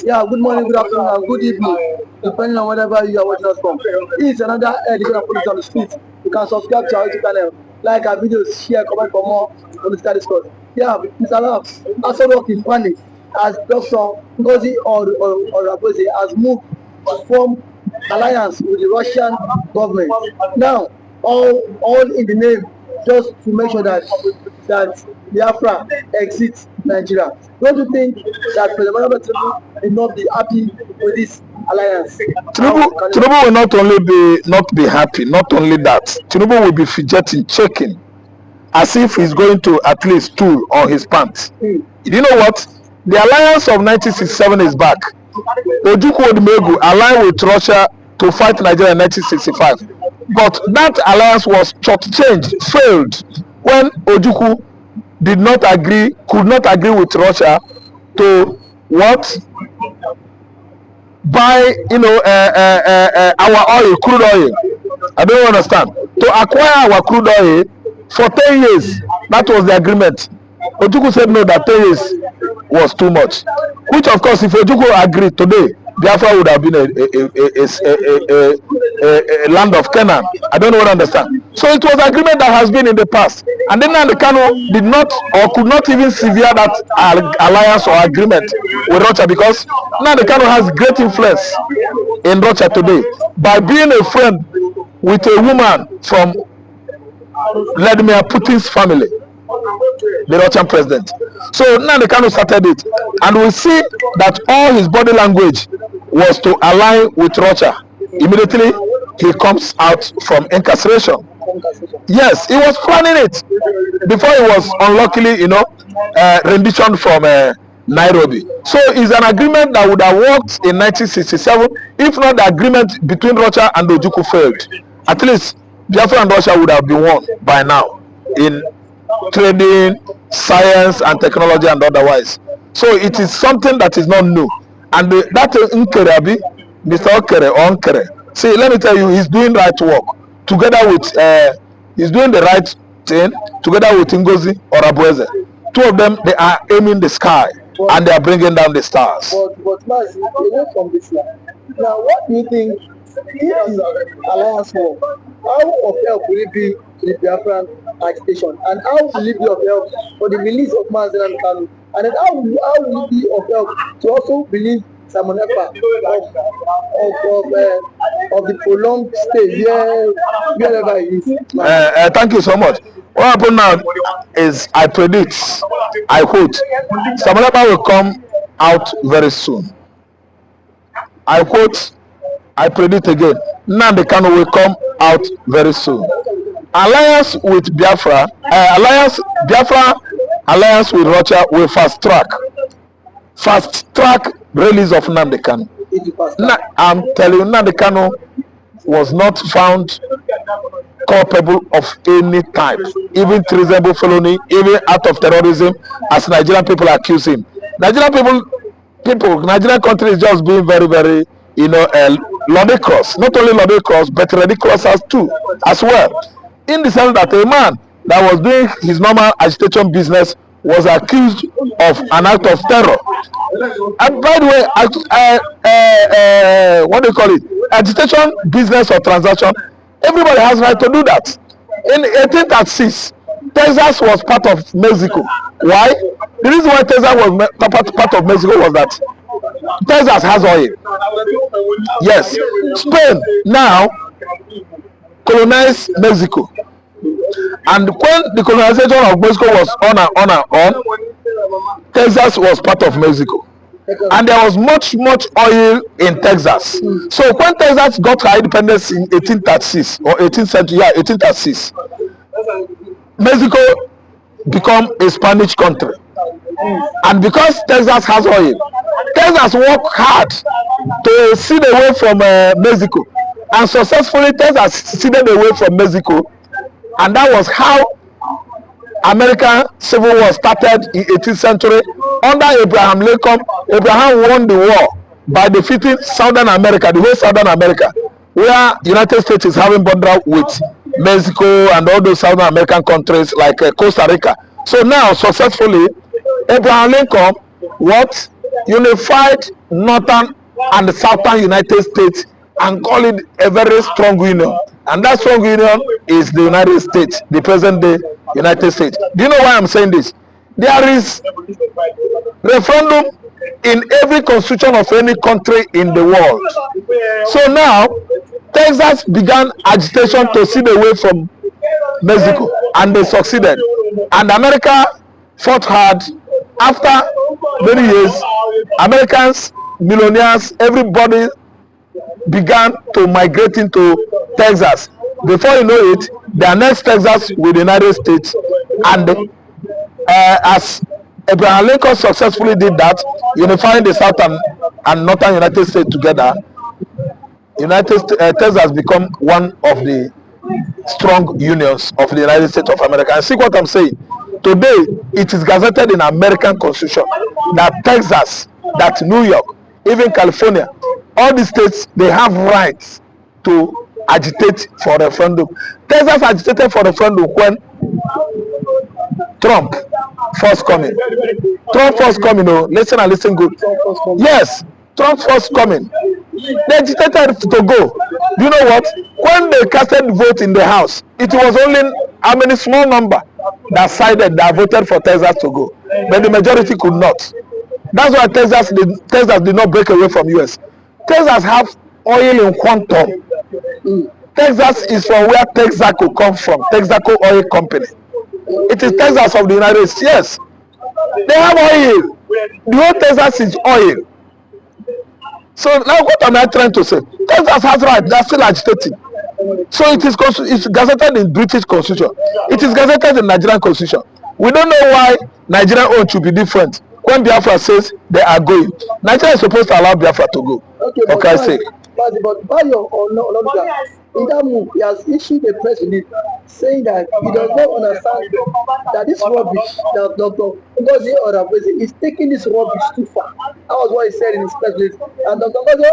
Yeah, good morning, good afternoon, and good evening, depending on whatever you are watching us from. It's another edition of Politics on the Street. You can subscribe to our YouTube channel, like our videos, share, comment for more political discourse. Yeah, Mr. Love, SH0CK is funny as Dr. Ngozi or Raposi has moved to form alliance with the Russian government. Now, all in the name just to make sure that BiAFRA exits Nigeria. Don't you think that President Tinubu will not be happy with this alliance? Tinubu will not be happy. Not only that, Tinubu will be fidgeting, checking, as if he's going to at least stool on his pants. You know what? The alliance of 1967 is back. Ojukwu Odumegwu aligned with Russia to fight Nigeria in 1965. But that alliance was shortchanged, failed, when Ojukwu could not agree with Russia to what? Buy, our oil, crude oil. I don't understand. To acquire our crude oil for 10 years. That was the agreement. Ojukwu said no, that 10 years was too much. Which, of course, if Ojukwu agreed today, Biafra would have been a land of Canaan. I don't understand. So it was agreement that has been in the past. And then Nnamdi Kanu did not or could not even sever that alliance or agreement with Russia, because Nnamdi Kanu has great influence in Russia today by being a friend with a woman from Vladimir Putin's family, the Russian president. So Nnamdi Kanu started it, and we see that all his body language was to align with Russia. Immediately he comes out from incarceration. Yes, he was planning it before he was unluckily, rendition from Nairobi. So it's an agreement that would have worked in 1967 if not the agreement between Russia and Ojukwu failed. At least Biafra and Russia would have been won by now in trading, science and technology and otherwise. So it is something that is not new. And that Nkere, Mr. Okere or Nkere, see, let me tell you, he's doing right work together with he's doing the right thing together with Ngozi or Abueze. Two of them, they are aiming the sky and they are bringing down the stars. But away from this now, what do you think if the alliance war, how of help will it be to the Biafran agitation, and how will it be of help for the release of Nnamdi Kanu, and then how will it be of help to also believe Simon Ekpa of the prolonged stay wherever he is? Thank you so much. What happened now is, I predict, I quote, Simon Ekpa will come out very soon. I quote, I predict again, Nnamdi Kanu will come out very soon. Alliance with Biafra, alliance with Russia will fast track release of Nnamdi Kanu. I'm telling you, Nnamdi Kanu was not found culpable of any type, even treasonable felony, even act of terrorism, as Nigerian people accuse him. Nigerian country is just being very, very, ludicrous. Not only ludicrous, but ridiculous as well. In the sense that a man that was doing his normal agitation business was accused of an act of terror. And by the way, what do you call it? Agitation business or transaction, everybody has right to do that. In 1836, Texas was part of Mexico. Why? The reason why Texas was part of Mexico was that Texas has oil. Yes. Spain now colonized Mexico. And when the colonization of Mexico was on, Texas was part of Mexico. And there was much oil in Texas. So when Texas got her independence in 1836 or 18th century, 1836, Mexico became a Spanish country. And because Texas has oil, Texas worked hard to cede away from Mexico, and successfully Texas ceded away from Mexico, and that was how American Civil War started in 18th century under Abraham Lincoln. Abraham won the war by defeating Southern America, the whole Southern America, where United States is having border with Mexico and all those Southern American countries like Costa Rica. So now successfully Abraham Lincoln unified northern and southern United States and call it a very strong union. And that strong union is the United States, the present day United States. Do you know why I'm saying this? There is referendum in every constitution of any country in the world. So now, Texas began agitation to sit away from Mexico, and they succeeded. And America fought hard. After many years, Americans, millionaires, everybody began to migrate into Texas. Before you know it, they annexed Texas with the United States, and as Abraham Lincoln successfully did that, unifying the southern and northern United States together, Texas become one of the strong unions of the United States of America. And see what I'm saying? Today, it is gazetted in American Constitution that Texas, that New York, even California, all the states, they have rights to agitate for referendum. Texas agitated for referendum when Trump first coming. Trump first coming, oh, listen and listen good. Yes, Trump first coming. They agitated to go. Do you know what? When they casted the vote in the House, it was only how many small number that sided, that voted for Texas to go. But the majority could not. That's why Texas did not break away from US. Texas have oil in quantum. Texas is from where Texaco come from, Texaco Oil Company. It is Texas of the United States. Yes, they have oil. The whole Texas is oil. So now what am I trying to say? Texas has right. They are still agitating. So it's gazetted in British Constitution. It is gazetted in Nigerian Constitution. We don't know why Nigerian own should be different. When Biafra says they are going, Nigeria is supposed to allow Biafra to go. Okay, for Christ's sake. But in that move, he has issued a press release saying that he does not understand that this rubbish that Dr. Ngozi Orabueze is taking this rubbish too far. That was what he said in his press release. And Dr. Ngozi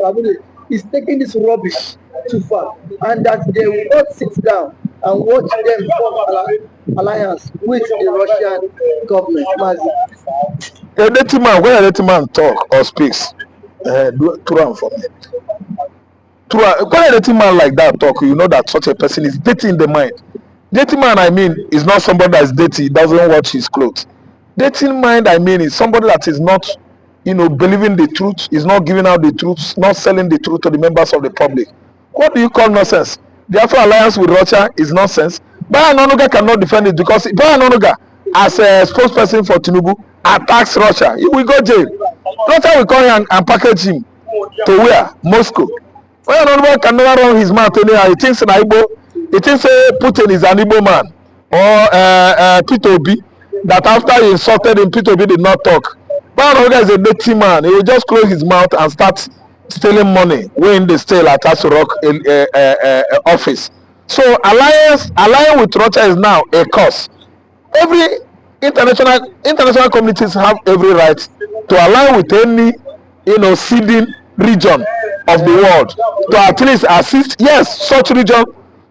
Orabueze is taking this rubbish too far, and that they will not sit down and watch them form alliance with the Russian government. A dirty man, when a dirty man talk or speaks, do run for me. When a dirty man like that talk, you know that such a person is dirty in the mind. Dirty man, I mean, is not somebody that is dirty, doesn't watch his clothes. Dirty mind, I mean, is somebody that is not, believing the truth, is not giving out the truth, not selling the truth to the members of the public. What do you call nonsense? The Afro alliance with Russia is nonsense. BiAFRA cannot defend it because BiAFRA, as a spokesperson for Tinubu, attacks Russia. He will go jail. Russia will come here and package him to where? Moscow. BiAFRA can never run his mouth anyhow. He thinks Putin is an Igbo man, or Peter Obi, that after he insulted him, Peter Obi did not talk. BiAFRA is a dirty man. He will just close his mouth and start stealing money when they steal at SH0CK office. So allying with Russia is now a cause. Every international communities have every right to align with any seeding region of the world to at least assist such region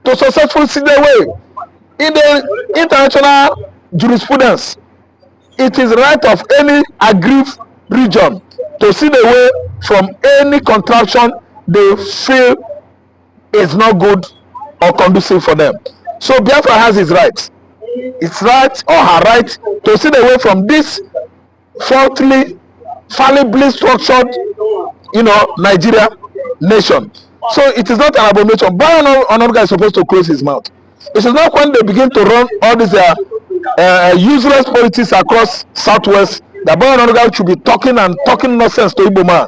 to successfully seed their way. In the international jurisprudence, it is right of any aggrieved region to see the way from any contraction they feel is not good or conducive for them. So Biafra has its right. It's right or her right to see the way from this fallibly structured, Nigeria nation. So it is not an abomination. BiAFRA is supposed to close his mouth. It is not when they begin to run all these useless politics across Southwest that BiAFRA should be talking nonsense to Igbo man.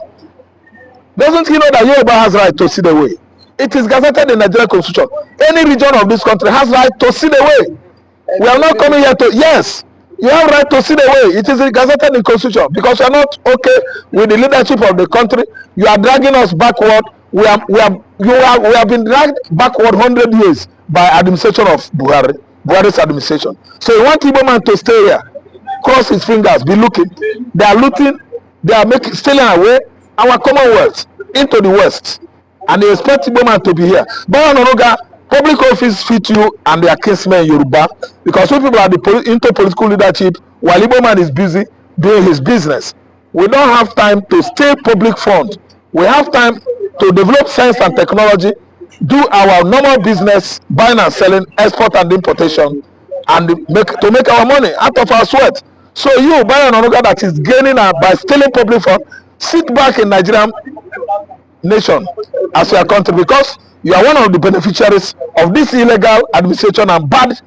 Doesn't he know that Yoruba has right to see the way? It is gazetted in Nigerian Constitution. Any region of this country has right to see the way. We are not coming here to, yes, you have right to see the way. It is gazetted in Constitution because you are not okay with the leadership of the country. You are dragging us backward. We have been dragged backward 100 years by administration of Buhari's administration. So you want Igbo man to stay here, cross his fingers, be looking. They are looting, they are stealing away our commonwealth into the west, and they expect Igbo man to be here. BiAFRA public office fit you and their kinsmen in Yoruba because some people are into political leadership while Igbo man is busy doing his business. We don't have time to steal public funds. We have time to develop science and technology, do our normal business, buying and selling, export and importation, and make our money out of our sweat. So you buy an organ that is gaining by stealing public funds, sit back in Nigerian nation as your country, because you are one of the beneficiaries of this illegal administration and bad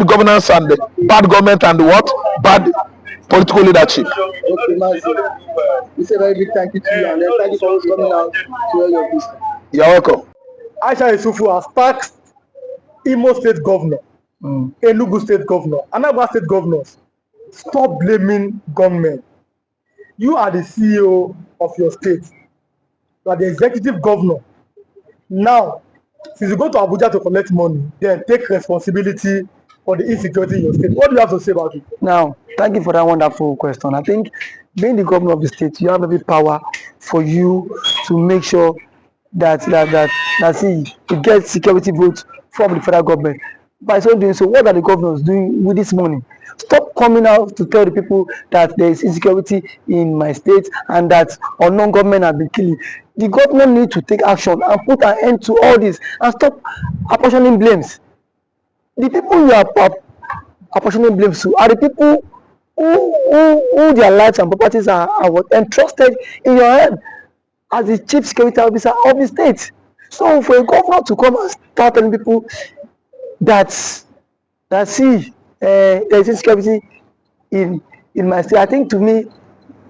governance and bad government and what bad political leadership. Okay, Mazi. We say very big thank you to you, and then thank you for always coming out to all your business. You're welcome. SH0CK has tasked Imo State Governor, Enugu State Governor, Anambra State Governors, stop blaming government. You are the CEO of your state. You are the executive governor. Now, since you go to Abuja to collect money, then take responsibility for the insecurity in your state. What do you have to say about it? Now, thank you for that wonderful question. I think being the governor of the state, you have every power for you to make sure that you get security votes from the federal government. By so doing so, what are the governors doing with this money? Stop coming out to tell the people that there is insecurity in my state and that unknown government have been killing. The government need to take action and put an end to all this and stop apportioning blames. The people you are apportioning blames to are the people who their lives and properties are entrusted in your hand as the chief security officer of the state. So for a governor to come and start telling people that there is insecurity in my state, I think to me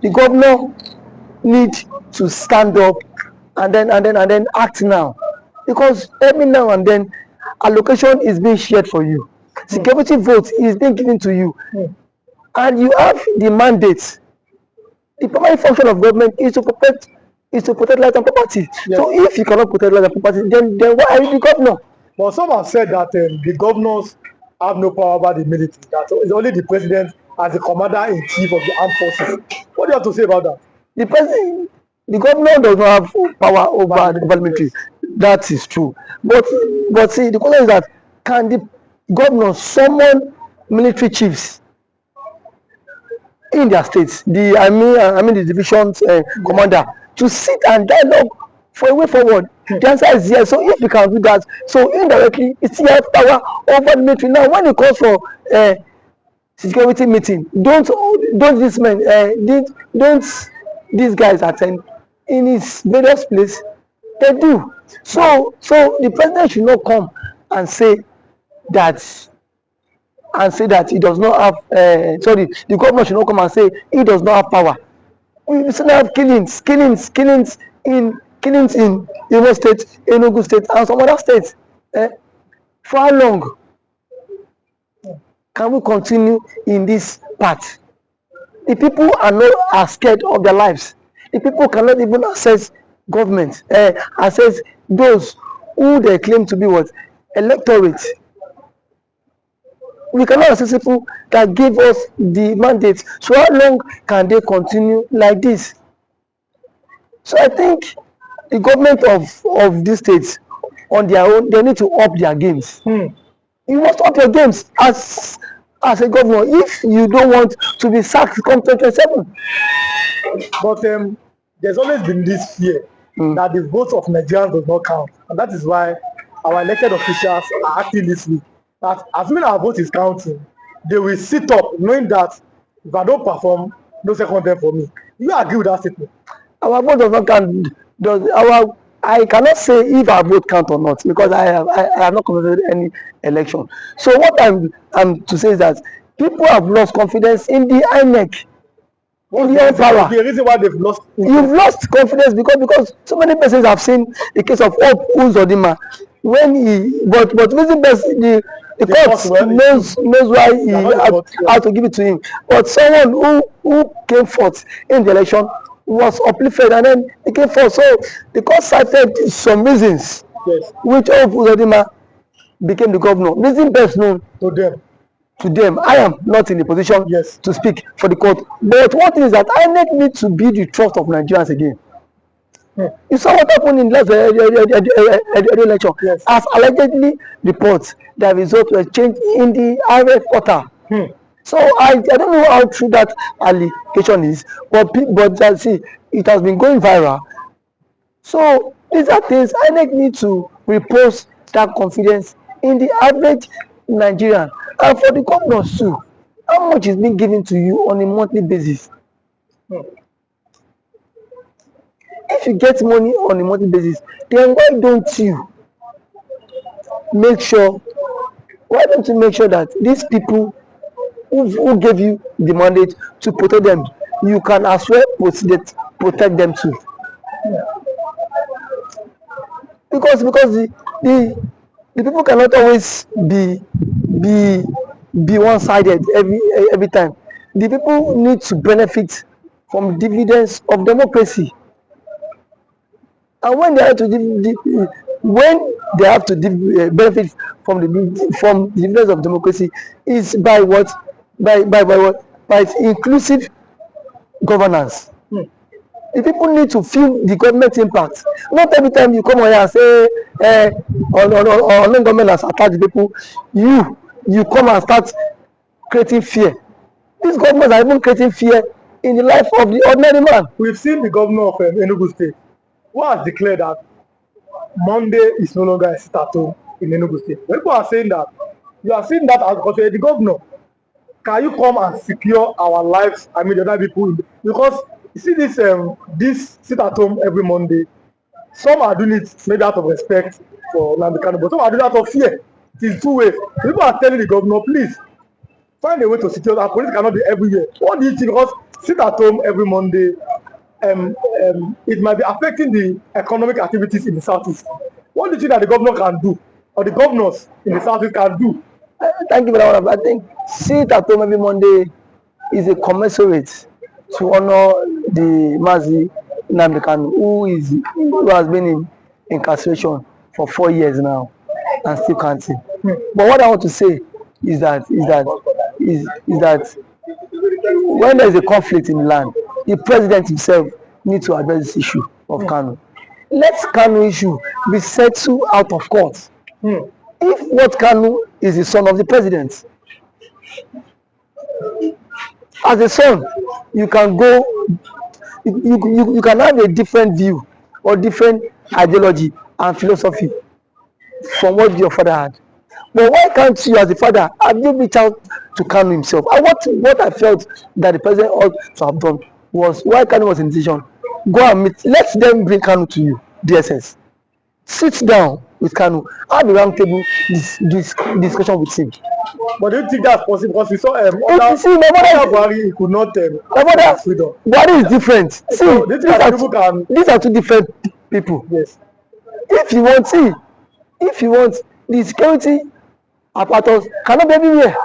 the governor need to stand up and then act now, because every now and then allocation is being shared for you, security vote is being given to you, and you have the mandate. The primary function of government is to protect life and property. Yes. So if you cannot protect life and property, then why are you the governor? But some have said that the governors have no power over the military. That it's only the president as the commander-in-chief of the armed forces. What do you have to say about that? The governor does not have power over the military. That is true. But see, the question is that can the governor summon military chiefs in their states, the division's commander, to sit and dialogue for a way forward? The answer is yes. So if you can do that, so indirectly it's still have power over the military. Now when it calls for security meeting, don't these guys attend in his various place? They do. So the president should not come and say that he does not have the governor should not come and say he does not have power. We still have killings in Imo State, Enugu State, and some other states. For how long can we continue in this path? The people are scared of their lives. The people cannot even access government, access those who they claim to be what? Electorate. We cannot access people that give us the mandate. So how long can they continue like this? So I think the government of these states on their own, they need to up their games. You must up your games as a governor if you don't want to be sacked come 2027. But there's always been this fear that the votes of Nigerians does not count, and that is why our elected officials are acting this week. That as soon as our vote is counting, they will sit up knowing that if I don't perform, no second term for me. Do you agree with that statement? Our vote does not count. I cannot say if our vote count or not, because I have not conducted any election. So what I'm to say is that people have lost confidence in the INEC. The reason why they've lost you've lost confidence because so many persons have seen the case of Hope Uzodinma when but reason best the court knows why he had to give it to him, but someone who came forth in the election was uplifted and then he came forth. So the court cited some reasons which Hope Uzodinma became the governor. Reason best known to them. I am not in a position to speak for the court. But one thing is that INEC needs to be the trust of Nigerians again. You saw what happened in last election. As allegedly reports, the result was changed in the RF quarter. So I don't know how true that allegation is, but see, it has been going viral. So these are things INEC need to repose that confidence in the average Nigerian, and for the governors too. How much is being given to you on a monthly basis? If you get money on a monthly basis, then make sure why don't you make sure that these people who gave you the mandate to protect them, you can as well protect them too? Because the people cannot always be be one-sided every time. The people need to benefit from dividends of democracy, and when they have to benefit from the dividends of democracy is by what? What? By inclusive governance. The people need to feel the government impact. Not every time you come on here and say on government has attacked the people, you come and start creating fear. These governments are even creating fear in the life of the ordinary man. We've seen the governor of Enugu State who has declared that Monday is no longer a sit-at-home in Enugu State. When people are saying that, you are seeing that as because the governor. Can you come and secure our lives? I mean, the other people, because you see this sit-at-home every Monday. Some are doing it maybe out of respect for Nnamdi Kanu, but some are doing it out of fear. It is two ways. People are telling the governor, please find a way to secure that police cannot be everywhere. What do you think? Because sit at home every Monday, it might be affecting the economic activities in the southeast. What do you think that the governor can do, or the governors in the southeast can do? Thank you for that one. I think sit at home every Monday is a commensurate to honor the Mazi Nnamdi Kanu, who has been in incarceration for 4 years now and still counting. But what I want to say is that when there is a conflict in the land, the president himself needs to address this issue of Kanu. Let Kanu issue be settled out of court. If what Kanu is the son of the president, as a son, you can go, you can have a different view or different ideology and philosophy from what your father had. But why can't you, as a father, have you reached out to Kanu himself? And what I felt that the president ought to have done was, why Kanu was in decision, go and meet, let them bring Kanu to you, DSS. Sit down with Kanu, have a round table discussion with him. But do you think that's possible? Because we saw Buhari could not freedom. Buhari is different. See, so, these are two different people. Yes. If you want the security apparatus cannot be everywhere,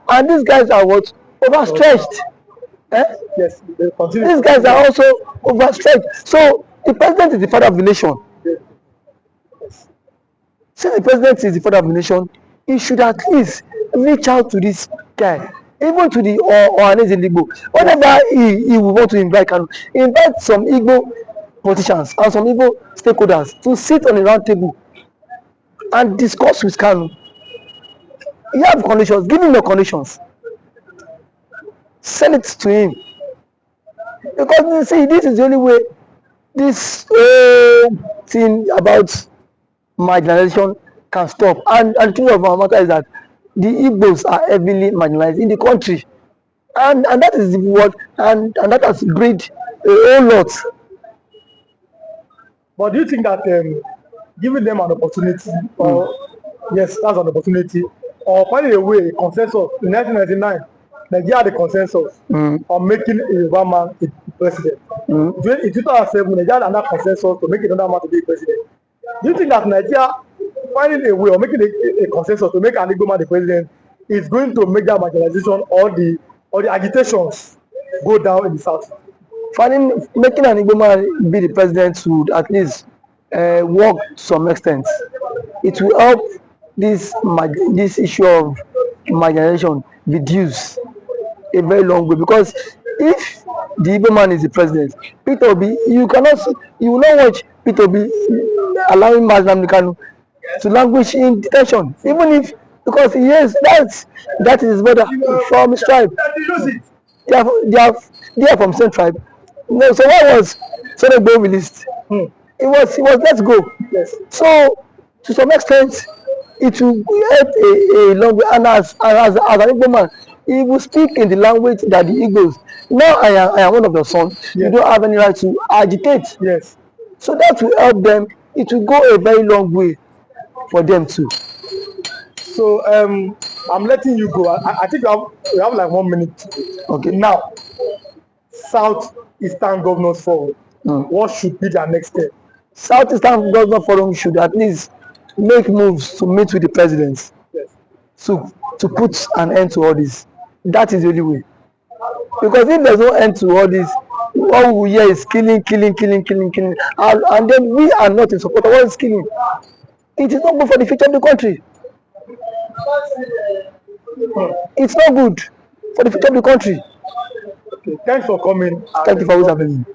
and these guys are what? Overstretched. Yes. These guys are also overstretched. So the president is the father of the nation. Yes. Since the president is the father of the nation, he should at least reach out to this guy, even to the Ohanes in Igbo. Whenever he will want to invite some Igbo politicians and some Igbo stakeholders to sit on a round table and discuss with Kanu. You have conditions, give him your conditions. Send it to him. Because you see, this is the only way this thing about marginalization can stop. And the truth of our matter is that the Igbos are heavily marginalized in the country. And that is what, and that has breed a whole lot. But do you think that giving them an opportunity, or yes, that's an opportunity, or finding a way, a consensus in 1999, Nigeria had a consensus on making a Yoruba man a president. In 2007, Nigeria had another consensus to make another man to be a president. Do you think that Nigeria finding a way or making a consensus to make an Igbo man the president is going to make that marginalization or the agitations go down in the south? Making an Igbo man be the president would at least work to some extent. It will help this issue of marginalization reduce a very long way, because if the Igbo man is the president, Peter Obi, you will not watch Peter Obi allowing Nnamdi Kanu to languish in detention, even if because yes, that is his brother from his tribe. They are from same tribe. No, so why was Senegal released? It was let's go. Yes. So to some extent, it will help a long way. And as an Igbo man, he will speak in the language that the Igbos. Now I am one of the sons. You Yes. don't have any right to agitate. Yes. So that will help them. It will go a very long way for them too. So I'm letting you go. I think we have like 1 minute. Okay. Now, South Eastern Governors Forum. What should be their next step? Southeastern Government Forum should at least make moves to meet with the presidents. Yes. To put an end to all this. That is the only way. Because if there's no end to all this, all we hear is killing, and then we are not in support of all this killing. It is not good for the future of the country. It's not good for the future of the country. Okay. Thanks for coming. Thank you for having me.